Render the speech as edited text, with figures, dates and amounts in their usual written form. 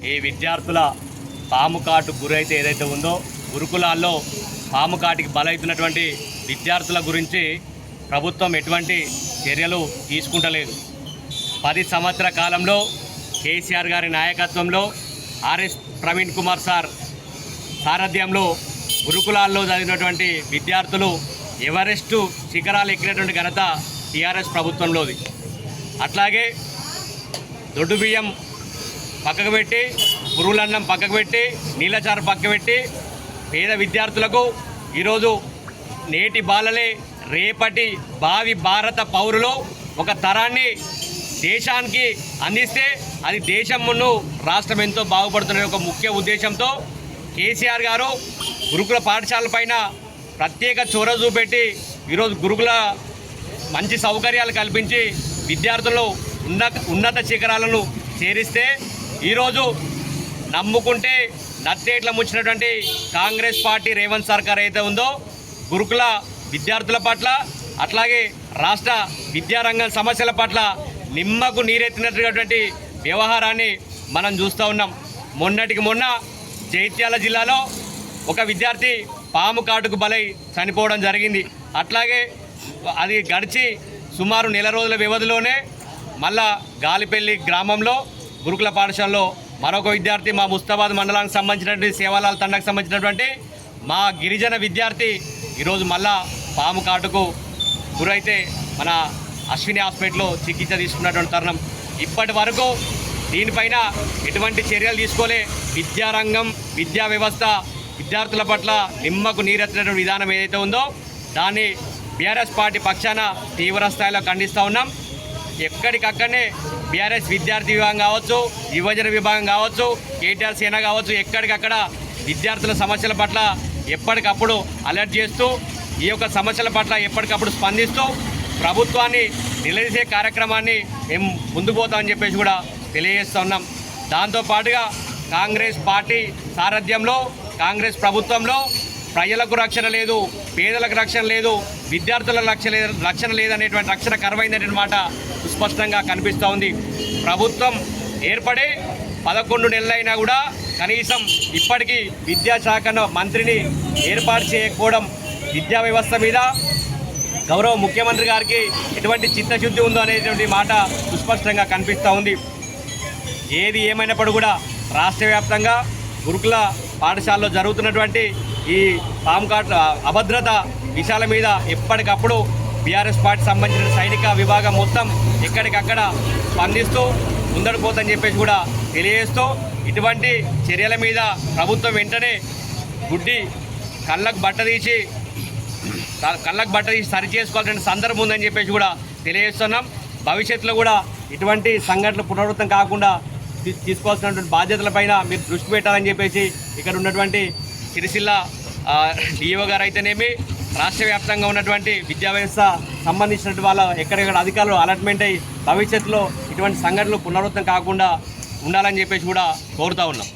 ఈ విద్యార్థుల పాము కాటు గురైతే ఏదైతే ఉందో గురుకులాల్లో పాము కాటికి బలవుతున్నటువంటి విద్యార్థుల గురించి ప్రభుత్వం ఎటువంటి చర్యలు తీసుకుంటలేదు. 10 సంవత్సరాల కాలంలో కేసీఆర్ గారి నాయకత్వంలో ఆర్ఎస్ ప్రవీణ్ కుమార్ సార్ సారథ్యంలో గురుకులాల్లో చదివినటువంటి విద్యార్థులు ఎవరెస్టు శిఖరాలు ఎక్కినటువంటి ఘనత టీఆర్ఎస్ ప్రభుత్వంలోది. అట్లాగే దొడ్డు బియ్యం పక్కకు పెట్టి, పురుగులన్నం పక్కకు పెట్టి, నీళ్ళచారు పక్కకు పెట్టి పేద విద్యార్థులకు ఈరోజు నేటి బాలలే రేపటి భావి భారత పౌరులు ఒక తరాన్ని దేశానికి అందిస్తే అది దేశం ముందు రాష్ట్రం ఎంతో బాగుపడుతున్న ఒక ముఖ్య ఉద్దేశంతో కేసీఆర్ గారు గురుకుల పాఠశాలపైన ప్రత్యేక చొరవ చూపెట్టి ఈరోజు గురుకుల మంచి సౌకర్యాలు కల్పించి విద్యార్థులు ఉన్నత శిఖరాలను చేరిస్తే ఈరోజు నమ్ముకుంటే నత్తేట్ల ముచ్చినటువంటి కాంగ్రెస్ పార్టీ రేవంత్ సర్కార్ అయితే ఉందో గురుకుల విద్యార్థుల పట్ల అట్లాగే రాష్ట్ర విద్యారంగం సమస్యల పట్ల నిమ్మకు నీరెత్తినటువంటి వ్యవహారాన్ని మనం చూస్తూ ఉన్నాం. మొన్నటికి మొన్న జైత్యాల జిల్లాలో ఒక విద్యార్థి పాము కాటుకు బలై చనిపోవడం జరిగింది. అట్లాగే అది గడిచి సుమారు నెల రోజుల వ్యవధిలోనే మళ్ళా గాలిపల్లి గ్రామంలో గురుకుల పాఠశాలలో మరొక విద్యార్థి మా ముస్తాబాద్ మండలానికి సంబంధించినటువంటి సేవాలాల్ తండాకు సంబంధించినటువంటి మా గిరిజన విద్యార్థి ఈరోజు మళ్ళా పాము కాటుకు గురైతే మన అశ్విని హాస్పిటల్లో చికిత్స తీసుకున్నటువంటి తరుణం. ఇప్పటి వరకు దీనిపైన ఎటువంటి చర్యలు తీసుకోలే. విద్యారంగం విద్యా వ్యవస్థ విద్యార్థుల పట్ల నిమ్మకు నీరెత్తినటువంటి విధానం ఏదైతే ఉందో దాన్ని బీఆర్ఎస్ పార్టీ పక్షాన తీవ్ర స్థాయిలో ఖండిస్తూ ఉన్నాం. ఎక్కడికక్కడనే బీఆర్ఎస్ విద్యార్థి విభాగం కావచ్చు, యువజన విభాగం కావచ్చు, కేటీఆర్ సేన కావచ్చు, ఎక్కడికక్కడ విద్యార్థుల సమస్యల పట్ల ఎప్పటికప్పుడు అలర్ట్ చేస్తూ ఈ యొక్క సమస్యల పట్ల ఎప్పటికప్పుడు స్పందిస్తూ ప్రభుత్వాన్ని నిలదీసే కార్యక్రమాన్ని మేము ముందుకు పోతామని చెప్పేసి కూడా తెలియజేస్తూ ఉన్నాం. దాంతోపాటుగా కాంగ్రెస్ పార్టీ సారథ్యంలో కాంగ్రెస్ ప్రభుత్వంలో ప్రజలకు రక్షణ లేదు, పేదలకు రక్షణ లేదు, విద్యార్థుల రక్షణ లేదనేటువంటి రక్షణ కరువైనటువంటి మాట సుస్పష్టంగా కనిపిస్తూ ఉంది. ప్రభుత్వం ఏర్పడి 11 నెలలైనా కూడా కనీసం ఇప్పటికీ విద్యాశాఖ మంత్రిని ఏర్పాటు చేయకపోవడం విద్యా వ్యవస్థ మీద గౌరవ ముఖ్యమంత్రి గారికి ఎటువంటి చిత్తశుద్ధి ఉందో అనేటువంటి మాట సుస్పష్టంగా కనిపిస్తూ ఉంది. ఏది ఏమైనప్పుడు కూడా రాష్ట్ర వ్యాప్తంగా గురుకుల పాఠశాలలో జరుగుతున్నటువంటి ఈ పాము కాటు అభద్రత విషయాల మీద ఎప్పటికప్పుడు బీఆర్ఎస్ పార్టీ సంబంధించిన సైనిక విభాగం మొత్తం ఎక్కడికక్కడ స్పందిస్తూ ముందడు పోతని చెప్పేసి కూడా తెలియజేస్తూ ఇటువంటి చర్యల మీద ప్రభుత్వం వెంటనే గుడ్డి కళ్ళకు బట్ట తీసి సరి చేసుకోవాల్సిన సందర్భం ఉందని చెప్పేసి కూడా తెలియజేస్తున్నాం. భవిష్యత్తులో కూడా ఇటువంటి సంఘటనలు పునరావృతం కాకుండా తీసుకోవాల్సినటువంటి బాధ్యతలపైన మీరు దృష్టి పెట్టాలని చెప్పేసి ఇక్కడ ఉన్నటువంటి సిరిసిల్ల డిఓ గారు అయితేనేమి రాష్ట్ర వ్యాప్తంగా ఉన్నటువంటి విద్యా వ్యవస్థ సంబంధించినటువంటి వాళ్ళ ఎక్కడెక్కడ అధికారులు అలాట్మెంట్ అయ్యి భవిష్యత్తులో ఇటువంటి సంఘటనలు పునరావృతం కాకుండా ఉండాలని చెప్పేసి కూడా కోరుతూ ఉన్నాం.